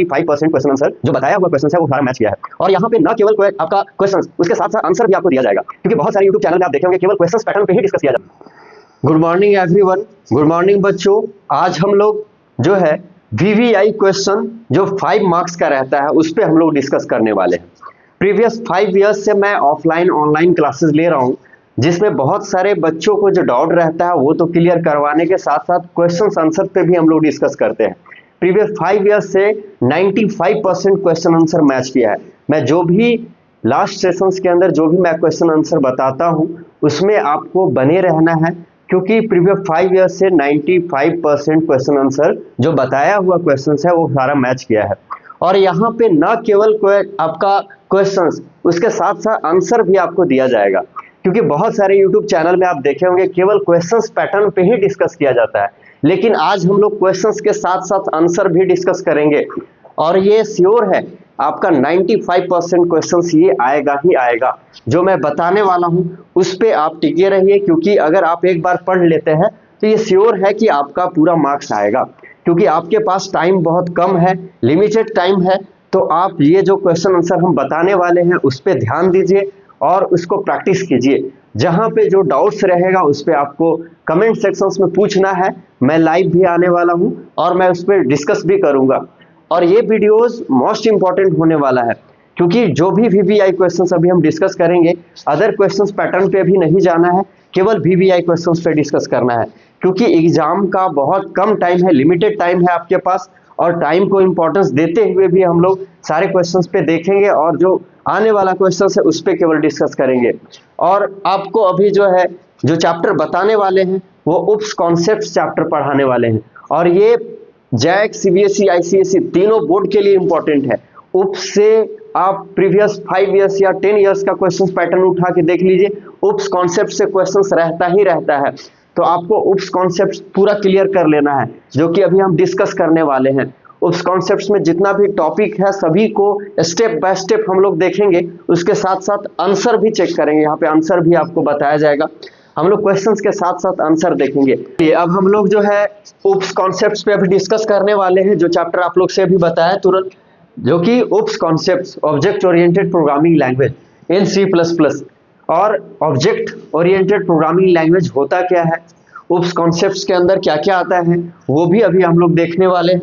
95% question answer जो बताया हुआ क्वेश्चन है वो सारा मैच किया है। और यहाँ पे न केवल आपका क्वेश्चन, उसके साथ साथ आंसर भी आपको दिया जाएगा, क्योंकि बहुत सारे यूट्यूब चैनल में आप देखेंगे केवल क्वेश्चन पैटर्न पे ही डिस्कस किया जाता है। Good morning everyone, good morning बच्चों। आज हम लोग जो है VVI क्वेश्चन जो 5 मार्क्स का रहता है उस पर हम लोग डिस्कस करने वाले हैं। प्रीवियस 5 ईयर्स से मैं ऑफलाइन ऑनलाइन क्लासेस ले रहा हूँ, जिसमें बहुत सारे बच्चों को जो डाउट रहता है वो तो क्लियर करवाने के साथ साथ क्वेश्चन आंसर पे भी हम लोग डिस्कस करते हैं। प्रीवियस 5 ईयर्स से 95% क्वेश्चन आंसर मैच किया है। मैं जो भी लास्ट सेशंस के अंदर जो भी मैं क्वेश्चन आंसर बताता हूँ उसमें आपको बने रहना है, क्योंकि प्रीवियस 5 ईयर्स से 95% क्वेश्चन आंसर जो बताया हुआ क्वेश्चन है वो सारा मैच किया है। और यहाँ पे न केवल आपका क्वेश्चंस, उसके साथ साथ आंसर भी आपको दिया जाएगा, क्योंकि बहुत सारे यूट्यूब चैनल में आप देखे होंगे केवल क्वेश्चंस पैटर्न पे ही डिस्कस किया जाता है, लेकिन आज हम लोग क्वेश्चंस के साथ साथ आंसर भी डिस्कस करेंगे। और ये श्योर है आपका 95% क्वेश्चंस ये आएगा ही आएगा। जो मैं बताने वाला हूँ उस पर आप टिके रहिए, क्योंकि अगर आप एक बार पढ़ लेते हैं तो ये श्योर है कि आपका पूरा मार्क्स आएगा, क्योंकि आपके पास टाइम बहुत कम है, लिमिटेड टाइम है। तो आप ये जो क्वेश्चन आंसर हम बताने वाले हैं उस पर ध्यान दीजिए और उसको प्रैक्टिस कीजिए। जहाँ पे जो डाउट्स रहेगा उस पर आपको कमेंट सेक्शंस में पूछना है। मैं लाइव भी आने वाला हूँ और मैं उस पर डिस्कस भी करूँगा। और ये वीडियोस मोस्ट इंपॉर्टेंट होने वाला है, क्योंकि जो भी VVI क्वेश्चंस अभी हम डिस्कस करेंगे, अदर क्वेश्चंस पैटर्न पे भी नहीं जाना है, केवल VVI क्वेश्चंस पे डिस्कस करना है, क्योंकि एग्जाम का बहुत कम टाइम है, लिमिटेड टाइम है आपके पास। और टाइम को इंपॉर्टेंस देते हुए भी हम लोग सारे क्वेश्चंस पे देखेंगे और जो आने वाला क्वेश्चन है उस पर केवल डिस्कस करेंगे। और आपको अभी जो है जो चैप्टर बताने वाले हैं वो उप्स कॉन्सेप्ट चैप्टर पढ़ाने वाले हैं, और ये जैक, CBSE, ICSE तीनों बोर्ड के लिए इंपॉर्टेंट है। उप्स से आप प्रीवियस 5 ईयर्स या 10 ईयर्स का क्वेश्चन पैटर्न उठा के देख लीजिए, उप्स कॉन्सेप्ट से क्वेश्चंस रहता ही रहता है। तो आपको उप्स कॉन्सेप्ट पूरा क्लियर कर लेना है, जो कि अभी हम डिस्कस करने वाले हैं। उस कॉन्सेप्ट्स में जितना भी टॉपिक है सभी को स्टेप बाय स्टेप हम लोग देखेंगे, उसके साथ साथ आंसर भी चेक करेंगे। यहाँ पे आंसर भी आपको बताया जाएगा, हम लोग क्वेश्चंस के साथ साथ आंसर देखेंगे। अब हम लोग जो है उप्स कॉन्सेप्ट्स पे अभी डिस्कस करने वाले हैं, जो चैप्टर आप लोग से अभी बताया तुरंत, जो कि OOPs concepts object oriented programming language in C++। और ऑब्जेक्ट ओरिएंटेड प्रोग्रामिंग लैंग्वेज होता क्या है, उप्स कॉन्सेप्ट्स के अंदर क्या क्या आता है, वो भी अभी हम लोग देखने वाले हैं।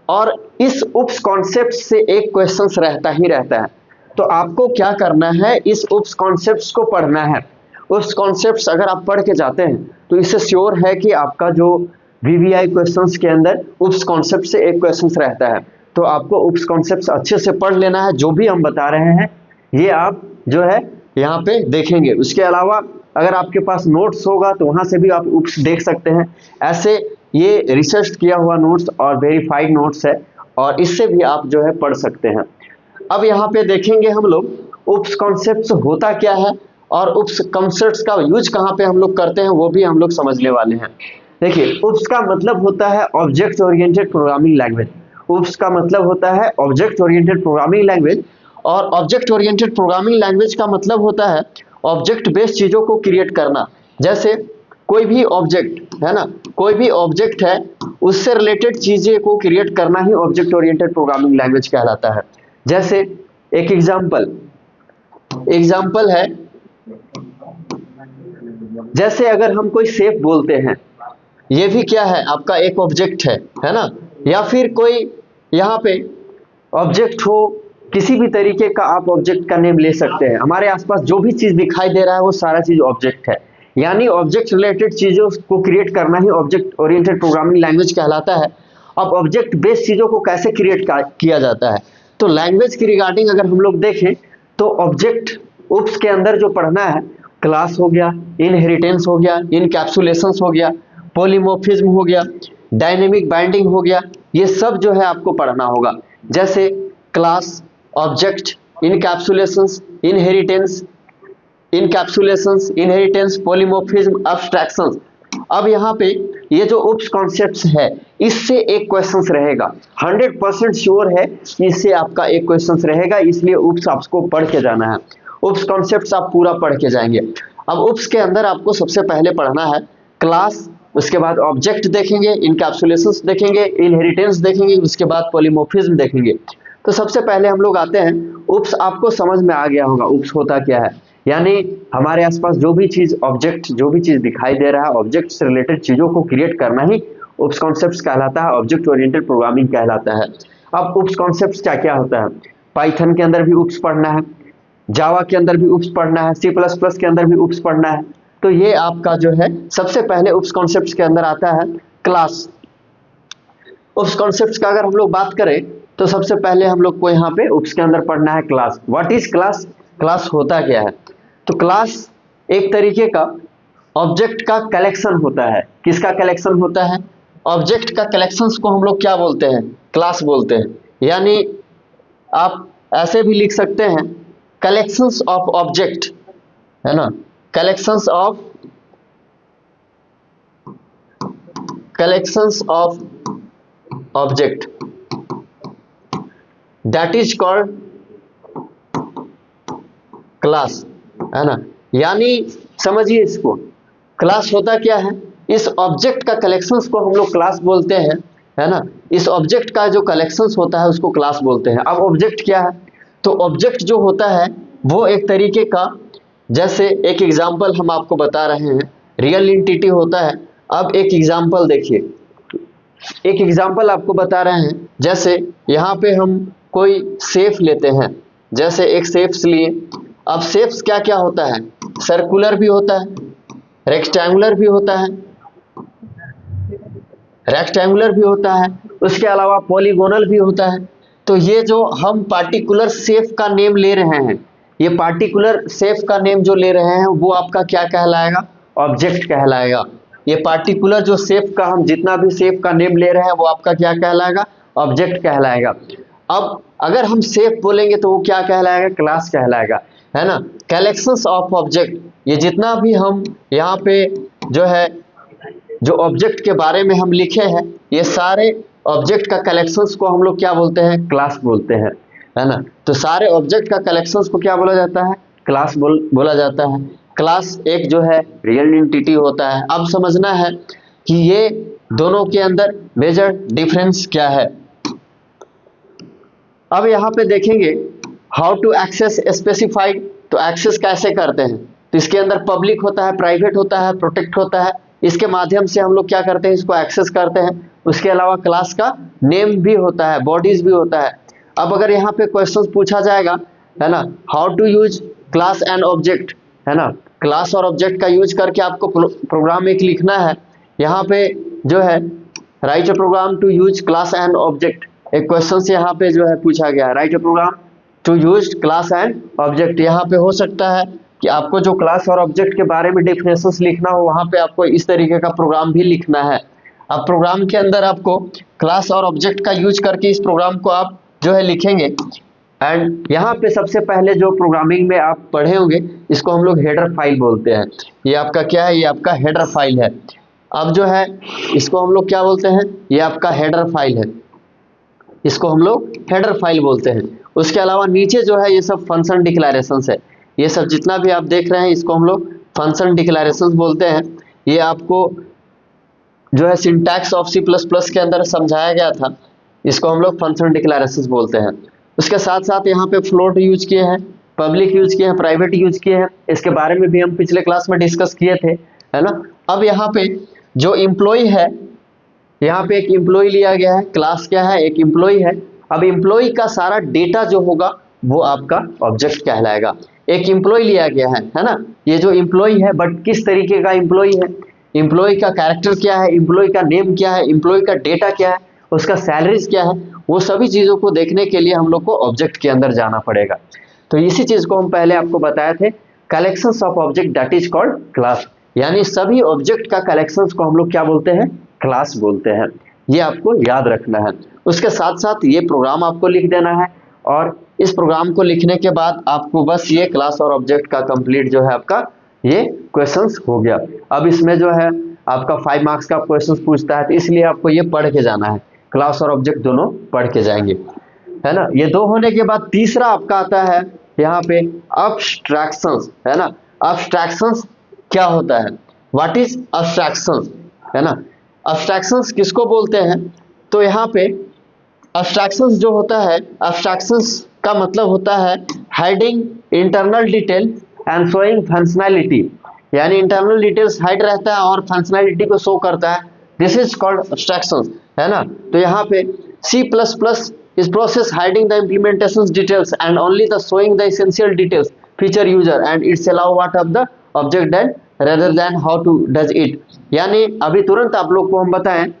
और इस उप्स कॉन्सेप्ट से एक क्वेश्चन रहता ही रहता है, तो आपको क्या करना है, इस उप्स कॉन्सेप्ट्स को पढ़ना है। उप्स कॉन्सेप्ट्स अगर आप पढ़ के जाते हैं तो इससे श्योर है कि आपका जो VVI क्वेश्चंस के अंदर उप्स कॉन्सेप्ट से एक क्वेश्चन रहता है। तो आपको उप्स कॉन्सेप्ट्स अच्छे से पढ़ लेना है, जो भी हम बता रहे हैं ये आप जो है यहाँ पे देखेंगे। उसके अलावा अगर आपके पास नोट्स होगा तो वहाँ से भी आप उप्स देख सकते हैं। ऐसे ये रिसर्च किया हुआ नोट्स और वेरीफाइड नोट्स है, और इससे भी आप जो है पढ़ सकते हैं। अब यहाँ पे देखेंगे हम लोग उप्स कॉन्सेप्ट्स होता क्या है और उप्स कॉन्सेप्ट्स का यूज कहाँ पे हम लोग करते हैं, वो भी हम लोग समझने वाले हैं। देखिए, उप्स का मतलब होता है ऑब्जेक्ट ओरिएंटेड प्रोग्रामिंग लैंग्वेज। उप्स का मतलब होता है ऑब्जेक्ट ओरिएंटेड प्रोग्रामिंग लैंग्वेज, और ऑब्जेक्ट ओरिएंटेड प्रोग्रामिंग लैंग्वेज का मतलब होता है ऑब्जेक्ट बेस्ड चीज़ों को क्रिएट करना। जैसे कोई भी ऑब्जेक्ट है ना, कोई भी ऑब्जेक्ट है उससे रिलेटेड चीज़ें को क्रिएट करना ही ऑब्जेक्ट ओरिएंटेड प्रोग्रामिंग लैंग्वेज कहलाता है। जैसे एक एग्जाम्पल है, जैसे अगर हम कोई शेप बोलते हैं, ये भी क्या है, आपका एक ऑब्जेक्ट है ना। या फिर कोई यहाँ पे ऑब्जेक्ट हो, किसी भी तरीके का आप ऑब्जेक्ट का नेम ले सकते हैं। हमारे आसपास जो भी चीज दिखाई दे रहा है वो सारा चीज ऑब्जेक्ट है, यानी ऑब्जेक्ट रिलेटेड चीजों को क्रिएट करना ही ऑब्जेक्ट ओरिएंटेड प्रोग्रामिंग लैंग्वेज कहलाता है। अब ऑब्जेक्ट बेस्ड चीजों को कैसे क्रिएट किया जाता है, तो लैंग्वेज की रिगार्डिंग अगर हम लोग देखें तो ऑब्जेक्ट उप्स के अंदर जो पढ़ना है, क्लास हो गया, इनहेरिटेंस हो गया, इनकैप्सुलेशंस हो गया, पॉलीमॉर्फिज्म हो गया, डायनेमिक बाइंडिंग हो गया, ये सब जो है आपको पढ़ना होगा। जैसे क्लास, ऑब्जेक्ट, इनकैप्सुलेशंस, इनहेरिटेंस, पॉलीमॉर्फिज्म, अब्स्ट्रैक्शंस। अब यहाँ पे ये जो उप्स कॉन्सेप्ट्स है, इससे एक क्वेश्चन रहेगा, 100% श्योर है कि इससे आपका एक क्वेश्चन रहेगा, इसलिए उप्स आपको पढ़ के जाना है। उप्स कॉन्सेप्ट्स आप पूरा पढ़ के जाएंगे। अब उप्स के अंदर आपको सबसे पहले पढ़ना है क्लास, उसके बाद ऑब्जेक्ट देखेंगे, इनकैप्सुलेशंस देखेंगे, इनहेरिटेंस देखेंगे, उसके बाद पॉलीमॉर्फिज्म देखेंगे। तो सबसे पहले हम लोग आते हैं उप्स। आपको समझ में आ गया होगा उप्स होता क्या है, यानी हमारे आसपास जो भी चीज ऑब्जेक्ट, जो भी चीज दिखाई दे रहा है, ऑब्जेक्ट से रिलेटेड चीजों को क्रिएट करना ही उप्स कॉन्सेप्ट्स कहलाता है, ऑब्जेक्ट ओरिएंटेड प्रोग्रामिंग कहलाता है। अब उप्स कॉन्सेप्ट्स क्या क्या होता है, पाइथन के अंदर भी उप्स पढ़ना है, जावा के अंदर भी उप्स पढ़ना है, सी प्लस प्लस के अंदर भी उप्स पढ़ना है। तो ये आपका जो है सबसे पहले उप्स कॉन्सेप्ट्स के अंदर आता है क्लास। उप्स कॉन्सेप्ट्स का अगर हम लोग बात करें तो सबसे पहले हम लोग को यहाँ पे उप्स के अंदर पढ़ना है class. What is class, class होता क्या है। तो क्लास एक तरीके का ऑब्जेक्ट का कलेक्शन होता है। किसका कलेक्शन होता है, ऑब्जेक्ट का कलेक्शंस को हम लोग क्या बोलते हैं, क्लास बोलते हैं। यानी आप ऐसे भी लिख सकते हैं कलेक्शंस ऑफ ऑब्जेक्ट, है ना, collections of object that is called class, है ना। यानी समझिए इसको, क्लास होता क्या है, इस ऑब्जेक्ट का कलेक्शंस को हम लोग क्लास बोलते हैं, है ना। इस ऑब्जेक्ट का जो कलेक्शंस होता है उसको क्लास बोलते हैं। अब ऑब्जेक्ट क्या है, तो ऑब्जेक्ट जो होता है वो एक तरीके का, जैसे एक एग्जांपल हम आपको बता रहे हैं, रियल एंटिटी होता है। अब एक एग्जांपल देखिए, एक एग्जांपल आपको बता रहे हैं, जैसे यहाँ पे हम कोई सेफ लेते हैं, जैसे एक सेफ्स लिए। अब सेफ्स क्या क्या होता है, सर्कुलर भी होता है, रेक्टेंगुलर भी होता है, उसके अलावा पॉलीगोनल भी होता है। तो ये जो हम पार्टिकुलर सेफ का नेम ले रहे हैं, ये पार्टिकुलर सेफ का नेम जो ले रहे हैं वो आपका क्या कहलाएगा, ऑब्जेक्ट कहलाएगा। ये पार्टिकुलर जो सेफ का, हम जितना भी सेफ का नेम ले रहे हैं वो आपका क्या कहलाएगा, ऑब्जेक्ट कहलाएगा। अब अगर हम सेफ बोलेंगे तो वो क्या कहलाएगा, क्लास कहलाएगा, है ना। कलेक्शंस ऑफ ऑब्जेक्ट, ये जितना भी हम यहाँ पे जो है, जो ऑब्जेक्ट के बारे में हम लिखे हैं, ये सारे ऑब्जेक्ट का कलेक्शंस को हम लोग क्या बोलते हैं, क्लास बोलते हैं, है ना। तो सारे ऑब्जेक्ट का कलेक्शंस को क्या बोला जाता है, क्लास बोला जाता है। क्लास एक जो है रियल एंटिटी होता है। अब समझना है कि ये दोनों के अंदर मेजर डिफरेंस क्या है। अब यहाँ पे देखेंगे हाउ टू एक्सेस स्पेसिफाइड, तो एक्सेस कैसे करते हैं। तो इसके अंदर पब्लिक होता है, प्राइवेट होता है, प्रोटेक्ट होता है, इसके माध्यम से हम लोग क्या करते हैं, इसको एक्सेस करते हैं। उसके अलावा क्लास का नेम भी होता है, बॉडीज भी होता है। अब अगर यहाँ पे क्वेश्चन पूछा जाएगा, है ना, how to use class and object, है ना, क्लास और ऑब्जेक्ट का यूज करके आपको प्रोग्राम एक लिखना है। यहाँ पे जो है write a program to use class and object, एक क्वेश्चन से यहाँ पे जो है पूछा गया है, write a program to use class and object. यहाँ पे हो सकता है कि आपको जो क्लास और ऑब्जेक्ट के बारे में डेफिनेशंस लिखना हो, वहाँ पे आपको इस तरीके का प्रोग्राम भी लिखना है। अब प्रोग्राम के अंदर आपको क्लास और ऑब्जेक्ट का यूज करके इस प्रोग्राम को आप जो है लिखेंगे। एंड यहाँ पे सबसे पहले जो प्रोग्रामिंग में आप पढ़े होंगे, इसको हम लोग हेडर फाइल बोलते हैं। ये आपका क्या है, ये आपका हेडर फाइल है। अब जो है इसको हम लोग क्या बोलते हैं, ये आपका हेडर फाइल है, इसको हम लोग हेडर फाइल बोलते हैं। उसके अलावा नीचे जो है ये सब फंक्शन डिक्लेरेशंस है, ये सब जितना भी आप देख रहे हैं इसको हम लोग फंक्शन डिक्लेरेशंस बोलते हैं। ये आपको जो है syntax of C plus plus के अंदर समझाया गया था, इसको हम लोग फंक्शन डिक्लेरेशंस बोलते हैं। उसके साथ साथ यहाँ पे फ्लोट यूज किए हैं, पब्लिक यूज किए हैं, प्राइवेट यूज किए हैं, इसके बारे में भी हम पिछले क्लास में डिस्कस किए थे, है ना। अब यहाँ पे जो एम्प्लॉय है, यहाँ पे एक एम्प्लॉय लिया गया है, क्लास क्या है, एक एम्प्लॉय है। अब एम्प्लॉय का सारा डेटा जो होगा वो आपका ऑब्जेक्ट कहलाएगा। एक एम्प्लॉय लिया गया है ना, ये जो एम्प्लॉय है, बट किस तरीके का एम्प्लॉय है, एम्प्लॉय का कैरेक्टर क्या है, एम्प्लॉय का नेम क्या है, एम्प्लॉय का डेटा क्या है, उसका सैलरीज क्या है, वो सभी चीजों को देखने के लिए हम लोग को ऑब्जेक्ट के अंदर जाना पड़ेगा। तो इसी चीज को हम पहले आपको बताए थे, collections of object that is called class, यानी सभी ऑब्जेक्ट का कलेक्शंस को हम लोग क्या बोलते हैं, क्लास बोलते हैं। ये आपको याद रखना है। उसके साथ साथ ये प्रोग्राम आपको लिख देना है, और इस प्रोग्राम को लिखने के बाद आपको बस ये क्लास और ऑब्जेक्ट का कंप्लीट जो है आपका ये क्वेश्चंस हो गया। अब इसमें जो है आपका 5 मार्क्स का क्वेश्चंस पूछता है, तो इसलिए आपको ये पढ़ के जाना है, क्लास और ऑब्जेक्ट दोनों पढ़ के जाएंगे, है ना। ये दो होने के बाद तीसरा आपका आता है यहाँ पे अब्स्ट्रैक्शंस, है ना। अब्स्ट्रैक्शंस क्या होता है, व्हाट इज अब्स्ट्रैक्शंस। है ना। अब्स्ट्रैक्शंस किसको बोलते हैं, तो यहाँ पे अब्स्ट्रैक्शंस जो होता है, अब्स्ट्रैक्शंस का मतलब होता है hiding internal detail and showing functionality, यानी इंटरनल डिटेल्स हाइड रहता है और फंक्शनैलिटी को शो करता है, दिस इज कॉल्ड अब्स्ट्रैक्शंस, है ना। तो यहाँ पे C++ is process hiding the implementations details and only the showing the essential details feature user and it's allow what of the object then rather than how to does it। यानी अभी तुरंत आप लोग को हम बताएं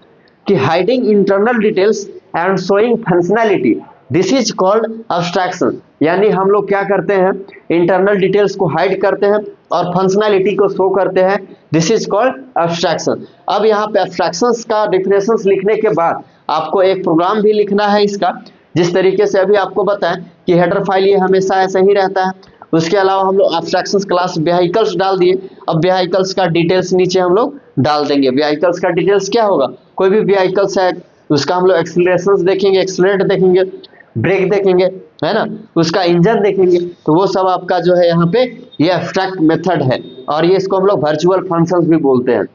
कि hiding internal details and showing functionality, this is called abstraction, यानी हम लोग क्या करते हैं, इंटरनल डिटेल्स को हाइड करते हैं और फंक्शनैलिटी को शो करते हैं, दिस इज कॉल्ड अब्स्ट्रैक्शन। अब यहाँ पे अब्स्ट्रैक्शंस का डिफिनेशंस लिखने के बाद आपको एक प्रोग्राम भी लिखना है इसका, जिस तरीके से अभी आपको बताएं कि हेडर फाइल ये हमेशा ऐसा ही रहता है। उसके अलावा हम लोग अब्स्ट्रैक्शंस क्लास व्हीकल्स डाल दिए, अब व्हीकल्स का डिटेल्स नीचे हम लोग डाल देंगे। व्हीकल्स का डिटेल्स क्या होगा, कोई भी व्हीकल्स है उसका हम लोग एक्सीलरेशंस देखेंगे, एक्सीलरेट देखेंगे, ब्रेक देखेंगे, है ना, उसका इंजन देखेंगे, तो वो सब आपका जो है यहाँ पे ये एब्स्ट्रैक्ट मेथड है और ये इसको हम लोग वर्चुअल फंक्शंस भी बोलते हैं।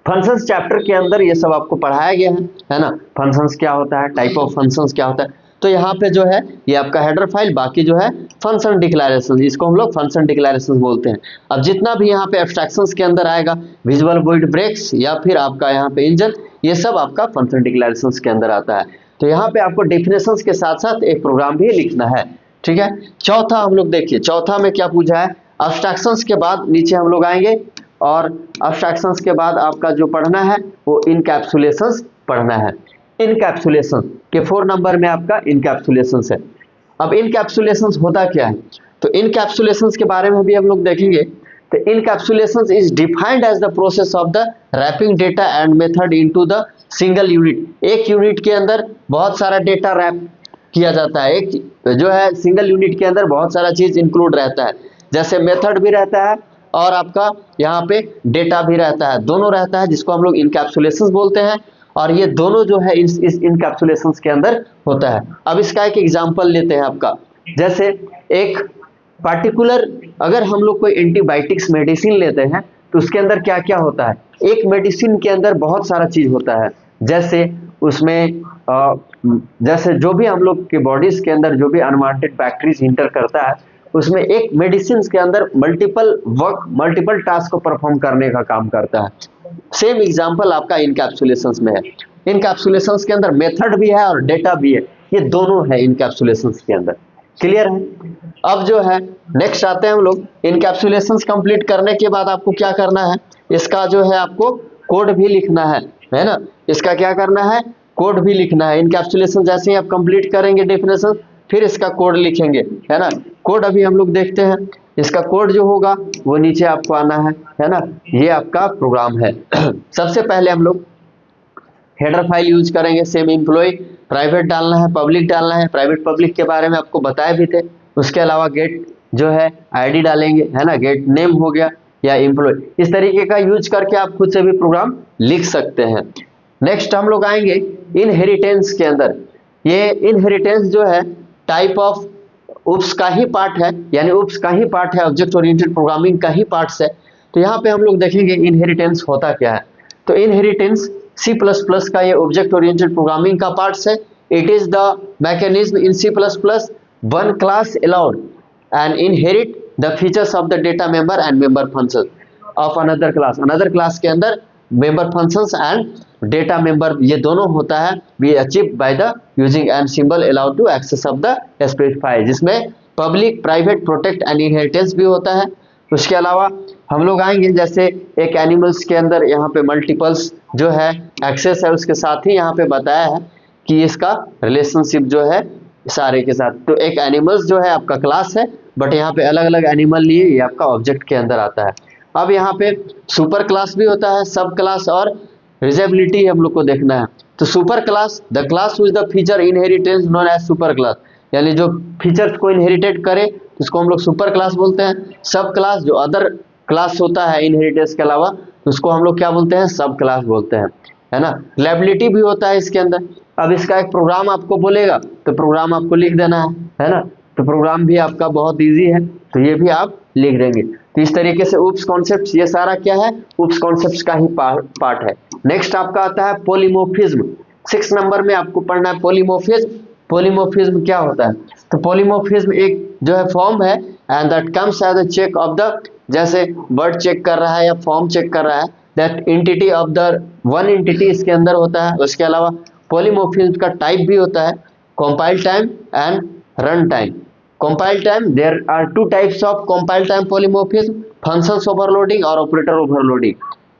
फंक्शंस चैप्टर के अंदर ये सब आपको पढ़ाया गया है ना, फंक्शंस क्या होता है, टाइप ऑफ फंक्शंस क्या होता है। तो यहाँ पे जो है ये आपका हेडर फाइल, बाकी जो है फंक्शन डिक्लेरेशन, इसको हम लोग फंक्शन डिक्लेरेशन बोलते हैं। अब जितना भी यहाँ पे एब्स्ट्रैक्शंस के अंदर आएगा, विजुअल वॉइड ब्रेक्स या फिर आपका यहाँ पे इंजन, ये सब आपका फंक्शन डिक्लेरेशंस के अंदर आता है। तो यहाँ पे आपको डेफिनेशंस के साथ साथ एक प्रोग्राम भी लिखना है, ठीक है। चौथा हम लोग देखिए, चौथा में क्या पूछा है, अब्स्ट्रैक्शंस के बाद नीचे हम लोग आएंगे और अब्स्ट्रैक्शंस के बाद आपका जो पढ़ना है वो इनकैप्सुलेशंस पढ़ना है। इनकैप्सुलेशन के 4 नंबर में आपका इनकैप्सुलेशंस है। अब इनकैप्सुलेशंस होता क्या है, तो इनकैप्सुलेशंस के बारे में भी हम लोग देखेंगे। तो encapsulations is defined as the process of the wrapping data and method into the single unit. एक यूनिट के अंदर बहुत सारा डेटा रैप किया जाता है, एक जो है सिंगल यूनिट के अंदर बहुत सारा चीज इंक्लूड रहता है, जैसे मेथड भी रहता है और आपका यहाँ पे डेटा भी रहता है, दोनों रहता है, जिसको हम लोग इनकैप्सुलेशंस बोलते हैं। और ये दोनों जो है इस इनकैप्सुलेशंस के अंदर होता है। अब इसका एक एग्जांपल लेते हैं आपका, जैसे एक पार्टिकुलर अगर हम लोग कोई एंटीबायोटिक्स मेडिसिन लेते हैं तो उसके अंदर क्या क्या होता है, एक मेडिसिन के अंदर बहुत सारा चीज होता है, जैसे उसमें जैसे जो भी हम लोग के बॉडीज के अंदर जो भी अनवांटेड बैक्टीरिया इंटर करता है, उसमें एक मेडिसिन के अंदर मल्टीपल वर्क, मल्टीपल टास्क को परफॉर्म करने का काम करता है। सेम एग्जांपल आपका इनकैप्सुलेशंस में है। इनकैप्सुलेशंस के अंदर मेथड भी है और डेटा भी है, ये दोनों है इनकैप्सुलेशंस के अंदर, क्लियर है। अब जो है नेक्स्ट आते हैं हम लोग, इनकैप्सुलेशंस कंप्लीट करने के बाद आपको क्या करना है, इसका जो है आपको कोड भी लिखना है ना, इसका क्या करना है, कोड भी लिखना है। इनकैप्सुलेशन जैसे ही आप कंप्लीट करेंगे डेफिनेशन, फिर इसका कोड लिखेंगे, है ना। कोड अभी हम लोग देखते हैं, इसका कोड जो होगा वो नीचे आपको आना है ना, ये आपका प्रोग्राम है। सबसे पहले हम लोग हेडर फाइल यूज करेंगे, सेम एम्प्लॉय प्राइवेट डालना है, पब्लिक डालना है। प्राइवेट पब्लिक के बारे में आपको बताए भी थे। उसके अलावा गेट जो है आईडी डालेंगे, है ना, गेट नेम हो गया या एम्प्लॉय, इस तरीके का यूज करके आप खुद से भी प्रोग्राम लिख सकते हैं। नेक्स्ट हम लोग आएंगे इनहेरिटेंस के अंदर। ये इनहेरिटेंस जो है टाइप ऑफ उप्स का ही पार्ट है, यानी उप्स का ही पार्ट है, ऑब्जेक्ट ओरिएंटेड प्रोग्रामिंग का ही पार्ट्स है। तो यहाँ पे हम लोग देखेंगे इनहेरिटेंस होता क्या है। तो इनहेरिटेंस C++ का ये ऑब्जेक्ट ओरिएंटेड प्रोग्रामिंग का पार्ट्स है। It is the mechanism in C++ one class allowed and inherit the features of the data member and member function of another class. Another class के अंदर member functions and data member ये दोनों होता है, we achieve by the using and symbol allowed to access of the specify, जिसमें public, private, protect and inheritance भी होता है। उसके अलावा हम लोग आएंगे जैसे एक एनिमल्स के अंदर यहाँ पे मल्टीपल्स जो है एक्सेस है, उसके साथ ही यहाँ पे बताया है कि इसका रिलेशनशिप जो है सारे के साथ। तो एक एनिमल्स जो है आपका क्लास है, बट यहाँ पे अलग अलग एनिमल लिए ये आपका ऑब्जेक्ट के अंदर आता है। अब यहाँ पे सुपर क्लास भी होता है, सब क्लास और रिजेबिलिटी हम लोग को देखना है। तो super class the class with the feature inheritance known as super class, यानी जो फीचर्स को इनहेरिटेट करे उसको हम लोग सुपर क्लास बोलते हैं। सब क्लास जो अदर क्लास होता है इनहेरिटेंस के अलावा, उसको हम लोग क्या बोलते हैं, सब क्लास बोलते हैं, है ना। रिलायबिलिटी भी होता है इसके अंदर। अब इसका एक प्रोग्राम आपको बोलेगा तो प्रोग्राम आपको लिख देना है ना। तो प्रोग्राम भी आपका बहुत इजी है, तो ये भी आप लिख देंगे। तो इस तरीके से उप्स कॉन्सेप्ट्स, ये सारा क्या है, उप्स कॉन्सेप्ट्स का ही पार्ट है। नेक्स्ट आपका आता है पॉलीमॉर्फिज्म। 6 नंबर में आपको पढ़ना है पॉलीमॉर्फिज्म। पॉलीमॉर्फिज्म क्या होता है? तो पॉलीमॉर्फिज्म एक जो है फॉर्म है and that comes as a check of the, जैसे वर्ड चेक कर रहा है या फॉर्म चेक कर रहा है, that entity of the one entity इसके अंदर होता है। उसके अलावा पॉलीमॉर्फिज्म का टाइप भी होता है, compile time and run time. Compile time, there are 2 types of compile time polymorphism, functions overloading और operator overloading.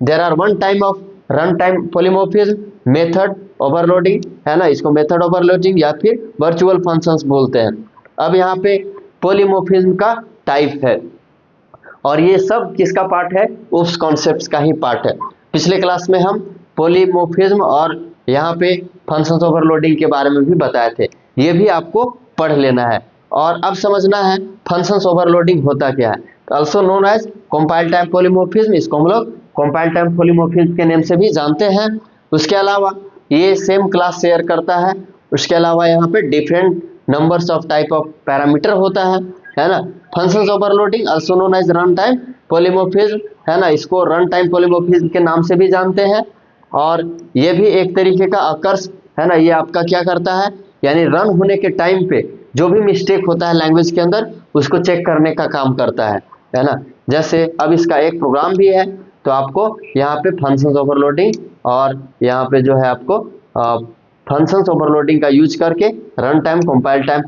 There are 1 time of run time polymorphism, method overloading, है ना, इसको मेथड ओवरलोडिंग या फिर वर्चुअल फंक्शंस बोलते हैं। अब यहाँ पे पॉलीमॉर्फिज्म का टाइप है और ये सब किसका पार्ट है? उप्स कॉन्सेप्ट्स का ही पार्ट है। पिछले क्लास में हम पॉलीमॉर्फिज्म और यहाँ पे फंक्शंस ओवरलोडिंग के बारे में भी बताए थे, ये भी आपको पढ़ लेना है। और अब समझना है फंक्शंस ओवरलोडिंग होता क्या है। Also known as compile time polymorphism, इसको हम लोग कंपाइल टाइम पॉलीमॉर्फिज्म के नेम से भी जानते हैं। उसके अलावा ये सेम क्लास शेयर करता है। उसके अलावा यहाँ पे different numbers of type of parameter होता है ना। Functions overloading also known as run time polymorphism, है ना, इसको रन टाइम पॉलीमॉर्फिज्म के नाम से भी जानते हैं। और ये भी एक तरीके का अकर्स, है ना, ये आपका क्या करता है, यानी रन होने के टाइम पे जो भी मिस्टेक होता है लैंग्वेज के अंदर उसको चेक करने का काम करता है ना। जैसे अब इसका एक प्रोग्राम भी है, तो आपको यहाँ पे फंक्शंस ओवरलोडिंग और यहाँ पे जो है आपको फंक्शंस ओवरलोडिंग का यूज करके रन टाइम कंपाइल टाइम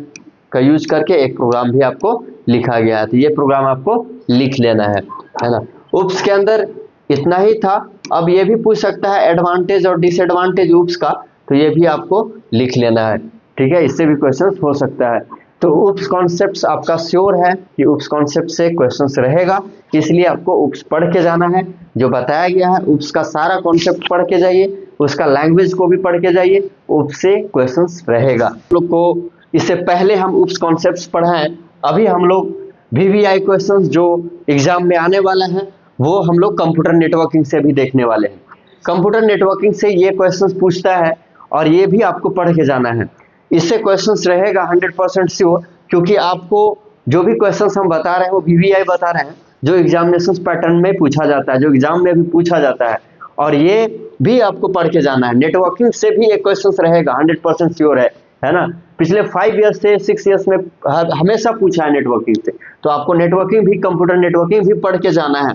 का यूज करके एक प्रोग्राम भी आपको लिखा गया है। तो ये प्रोग्राम आपको लिख लेना है ना। उप्स के अंदर इतना ही था। अब ये भी पूछ सकता है एडवांटेज और डिसएडवांटेज उप्स का, तो ये भी आपको लिख लेना है, ठीक है, इससे भी क्वेश्चन हो सकता है। तो उप्स कॉन्सेप्ट्स आपका श्योर है कि उप्स कॉन्सेप्ट से क्वेश्चंस रहेगा, इसलिए आपको उप्स पढ़ के जाना है। जो बताया गया है उप्स का सारा कॉन्सेप्ट पढ़ के जाइए, उसका लैंग्वेज को भी पढ़ के जाइए, उप्स से क्वेश्चंस रहेगा। हम लोग को इससे पहले हम उप्स कॉन्सेप्ट्स पढ़ाएं, अभी हम लोग VVI क्वेश्चंस जो एग्जाम में आने वाला है वो हम लोग कंप्यूटर नेटवर्किंग से भी देखने वाले हैं। कंप्यूटर नेटवर्किंग से ये क्वेश्चंस पूछता है और ये भी आपको पढ़ के जाना है। इससे क्वेश्चंस रहेगा 100% श्योर, क्योंकि आपको जो भी क्वेश्चंस हम बता रहे हैं वो VVI बता रहे हैं, जो एग्जामिनेशन पैटर्न में पूछा जाता है, जो एग्जाम में भी पूछा जाता है, और ये भी आपको पढ़ के जाना है। नेटवर्किंग से भी एक क्वेश्चंस रहेगा, 100% श्योर है ना। पिछले 5 ईयर्स से 6 ईयर्स में हमेशा पूछा है नेटवर्किंग से, तो आपको नेटवर्किंग भी, कंप्यूटर नेटवर्किंग भी पढ़ के जाना है।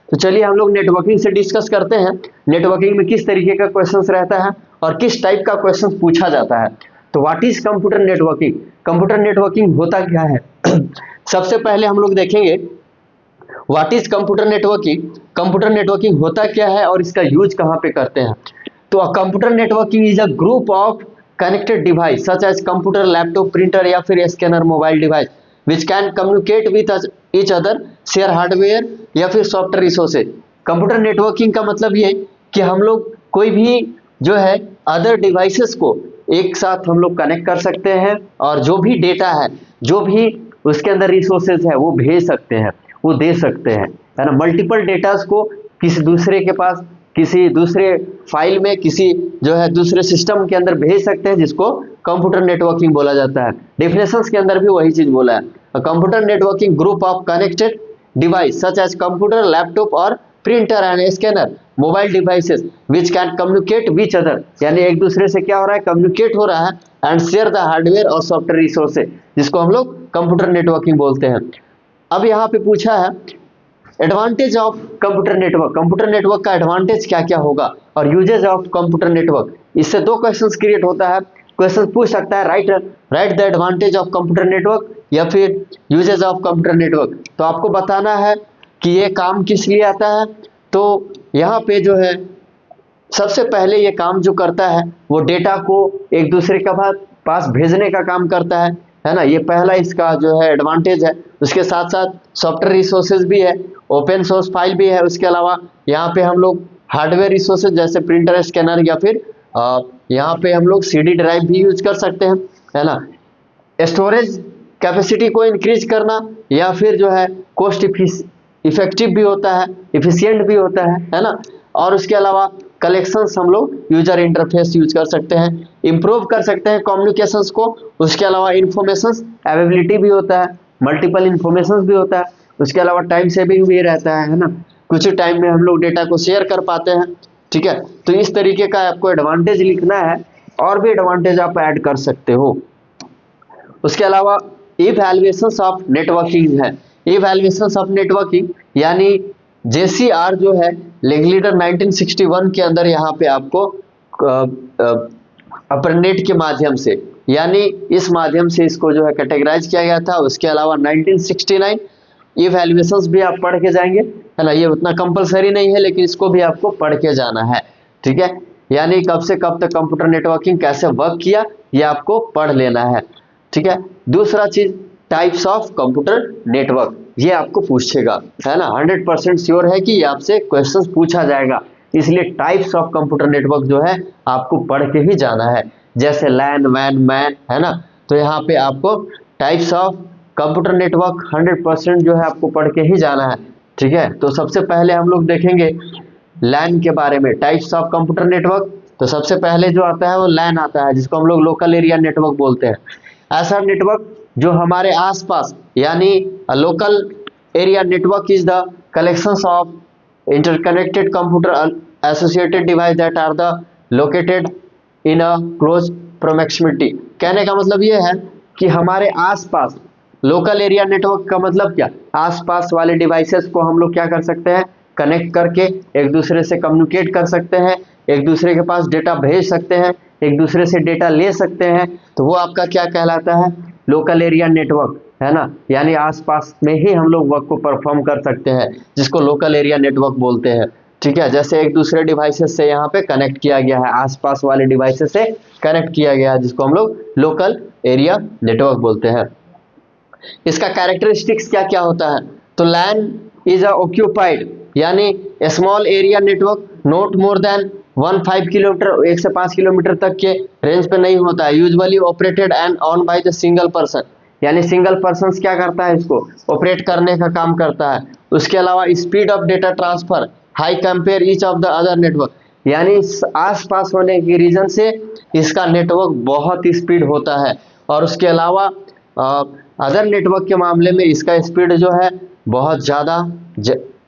तो चलिए हम लोग नेटवर्किंग से डिस्कस करते हैं, नेटवर्किंग में किस तरीके का क्वेश्चंस रहता है और किस टाइप का क्वेश्चन पूछा जाता है। तो what is computer networking? Computer networking होता क्या है? सबसे पहले हम लोग देखेंगे what is computer networking. Computer networking होता क्या है और इसका यूज कहाँ पे करते हैं। तो computer networking is a group of connected device such as computer, laptop, printer या फिर scanner, mobile device which can communicate with each other, share hardware या फिर सॉफ्टवेयर रिसोर्सेज। कंप्यूटर नेटवर्किंग का मतलब ये कि हम लोग कोई भी जो है अदर डिवाइसेस को एक साथ हम लोग कनेक्ट कर सकते हैं और जो भी डेटा है, जो भी उसके अंदर रिसोर्सेज है वो भेज सकते हैं, वो दे सकते हैं, है ना। मल्टीपल डेटास को किसी दूसरे के पास, किसी दूसरे फाइल में, किसी जो है दूसरे सिस्टम के अंदर भेज सकते हैं, जिसको कंप्यूटर नेटवर्किंग बोला जाता है। डेफिनेशंस के अंदर भी वही चीज बोला है। Computer networking group of connected device such as computer, laptop और printer and scanner, mobile devices which can communicate which other, यानी एक दूसरे से क्या हो रहा है, कम्युनिकेट हो रहा है, एंड शेयर द हार्डवेयर और सॉफ्टवेयर रिसोर्सेज, जिसको हम लोग कंप्यूटर नेटवर्किंग बोलते हैं। अब यहाँ पे पूछा है advantage of computer network, computer network का एडवांटेज क्या क्या होगा, और यूजेज ऑफ कंप्यूटर नेटवर्क। इससे 2 क्वेश्चंस क्रिएट होता है। क्वेश्चन पूछ सकता है right the advantage of computer network या फिर यूजेज ऑफ कंप्यूटर नेटवर्क। तो आपको बताना है कि ये काम किस लिए आता है। तो यहाँ पे जो है सबसे पहले ये काम जो करता है वो डेटा को एक दूसरे के पास भेजने का काम करता है ना। ये पहला इसका जो है एडवांटेज है। उसके साथ साथ सॉफ्टवेयर रिसोर्सेज भी है, ओपन सोर्स फाइल भी है। उसके अलावा यहाँ पे हम लोग हार्डवेयर रिसोर्सेज जैसे प्रिंटर, स्कैनर या फिर यहाँ पे हम लोग CD ड्राइव भी यूज कर सकते हैं, है ना। स्टोरेज कैपेसिटी को इंक्रीज करना या फिर जो है कॉस्ट इफेक्टिव भी होता है, इफिशियंट भी होता है ना। और उसके अलावा कलेक्शंस हम लोग यूजर इंटरफेस यूज कर सकते हैं, इंप्रूव कर सकते हैं कम्युनिकेशंस को। उसके अलावा इंफॉर्मेशंस अवेलेबिलिटी भी होता है, मल्टीपल इंफॉर्मेशंस भी होता है। उसके अलावा टाइम सेविंग भी रहता है ना, कुछ ही टाइम में हम लोग डेटा को शेयर कर पाते हैं, ठीक है। तो इस तरीके का आपको एडवांटेज लिखना है, और भी एडवांटेज आप ऐड कर सकते हो। उसके अलावा इवैल्यूएशंस ऑफ नेटवर्किंग है। इवैल्यूएशंस ऑफ नेटवर्किंग यानी JCR जो है लेगिस्लेटर 1961 के अंदर यहाँ पे आपको अपर्नेट के माध्यम से, यानी इस माध्यम से इसको जो है कैटेगराइज किया गया था। उसके अलावा 1969 इवैल्यूएशंस भी आप पढ़ के जाएंगे, है ना, ये उतना कंपलसरी नहीं है लेकिन इसको भी आपको पढ़ के जाना है, ठीक है। यानी कब से कब तक कंप्यूटर नेटवर्किंग कैसे वर्क किया ये आपको पढ़ लेना है, ठीक है। दूसरा चीज टाइप्स ऑफ कंप्यूटर नेटवर्क, ये आपको पूछेगा, है ना, 100% श्योर है कि ये आपसे क्वेश्चंस पूछा जाएगा, इसलिए टाइप्स ऑफ कंप्यूटर नेटवर्क जो है आपको पढ़ के ही जाना है। जैसे लैन, वैन, मैन, है ना, तो यहाँ पे आपको टाइप्स ऑफ कंप्यूटर नेटवर्क 100% जो है आपको पढ़ के ही जाना है, ठीक है। तो सबसे पहले हम लोग देखेंगे लैन के बारे में, टाइप्स ऑफ कंप्यूटर नेटवर्क। तो सबसे पहले जो आता है वो लैन आता है, जिसको हम लोग लोकल एरिया नेटवर्क बोलते हैं। ऐसा नेटवर्क जो हमारे आसपास, यानी local area network is the collections of interconnected computer associated device that are the located in a close proximity। कहने का मतलब ये है कि हमारे आसपास, लोकल एरिया नेटवर्क का मतलब क्या, आसपास वाले डिवाइसेस को हम लोग क्या कर सकते हैं, कनेक्ट करके एक दूसरे से कम्युनिकेट कर सकते हैं, एक दूसरे के पास डेटा भेज सकते हैं, एक दूसरे से डेटा ले सकते हैं। तो वो आपका क्या कहलाता है, लोकल एरिया नेटवर्क, है ना। यानी आसपास में ही हम लोग वर्क को परफॉर्म कर सकते हैं, जिसको लोकल एरिया नेटवर्क बोलते हैं, ठीक है। जैसे एक दूसरे डिवाइसेस से यहाँ पे कनेक्ट किया गया है, आसपास वाले डिवाइसेस से कनेक्ट किया गया है, जिसको हम लोग लोकल एरिया नेटवर्क बोलते हैं। इसका कैरेक्टरिस्टिक्स क्या क्या होता है, तो लैन इज ऑक्यूपाइड, यानी small area network not more than 1-5 kilometre, 1 से 5 किलोमीटर तक के रेंज पे नहीं होता है। Usually operated and on by the single person, यानी सिंगल पर्सन क्या करता है, इसको ऑपरेट करने का काम करता है। उसके अलावा speed of data transfer high compare each of the other network, यानी आसपास होने की रीजन से इसका नेटवर्क बहुत स्पीड होता है। और उसके अलावा अदर नेटवर्क के मामले में इसका स्पीड जो है बहुत ज़्यादा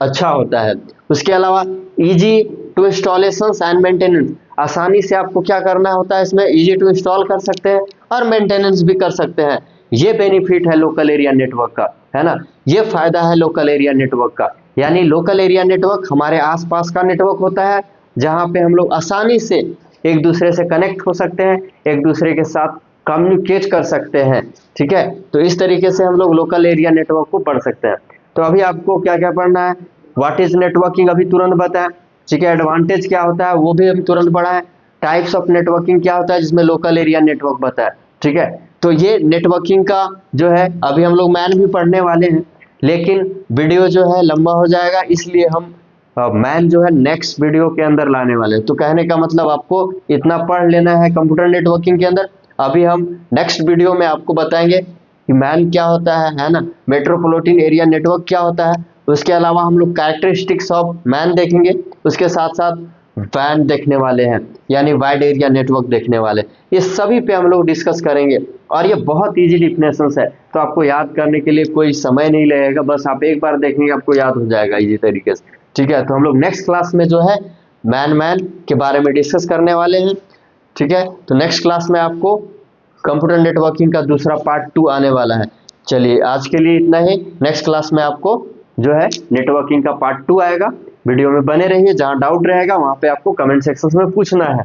अच्छा होता है। उसके अलावा easy to installations and maintenance, आसानी से आपको क्या करना होता है, इसमें इजी टू इंस्टॉल कर सकते हैं और मेंटेनेंस भी कर सकते हैं। ये बेनिफिट है लोकल एरिया नेटवर्क का, है ना, ये फायदा है लोकल एरिया नेटवर्क का। यानी लोकल एरिया नेटवर्क हमारे आसपास का नेटवर्क होता है, जहां पे हम लोग आसानी से एक दूसरे से कनेक्ट हो सकते हैं, एक दूसरे के साथ कम्युनिकेट कर सकते हैं, ठीक है। तो इस तरीके से हम लोग लोकल एरिया नेटवर्क को पढ़ सकते हैं। तो अभी आपको क्या क्या पढ़ना है, व्हाट इज नेटवर्किंग अभी तुरंत बताएं, ठीक है। एडवांटेज क्या होता है वो भी हम तुरंत पढ़ाएं। टाइप्स ऑफ नेटवर्किंग क्या होता है, जिसमें लोकल एरिया नेटवर्क बताएं, ठीक है। तो ये नेटवर्किंग का जो है अभी हम लोग मैन भी पढ़ने वाले हैं, लेकिन वीडियो जो है लंबा हो जाएगा, इसलिए हम मैन जो है नेक्स्ट वीडियो के अंदर लाने वाले हैं। तो कहने का मतलब आपको इतना पढ़ लेना है कंप्यूटर नेटवर्किंग के अंदर। अभी हम नेक्स्ट वीडियो में आपको बताएंगे कि मैन क्या होता है ना, मेट्रोपॉलिटन एरिया नेटवर्क क्या होता है। उसके अलावा हम लोग कैरेक्टरिस्टिक्स ऑफ मैन देखेंगे, उसके साथ साथ वैन देखने वाले हैं, यानी वाइड एरिया नेटवर्क देखने वाले। ये सभी पे हम लोग डिस्कस करेंगे, और ये बहुत इजी डिफिनेशंस है, तो आपको याद करने के लिए कोई समय नहीं लगेगा, बस आप एक बार देखेंगे आपको याद हो जाएगा इजी तरीके से, ठीक है। तो हम लोग नेक्स्ट क्लास में जो है मैन के बारे में डिस्कस करने वाले हैं, ठीक है। तो नेक्स्ट क्लास में आपको कंप्यूटर नेटवर्किंग का दूसरा पार्ट 2 आने वाला है। चलिए आज के लिए इतना ही, नेक्स्ट क्लास में आपको जो है नेटवर्किंग का पार्ट 2 आएगा। वीडियो में बने रहिए, जहां डाउट रहेगा वहां पे आपको कमेंट सेक्शन में पूछना है।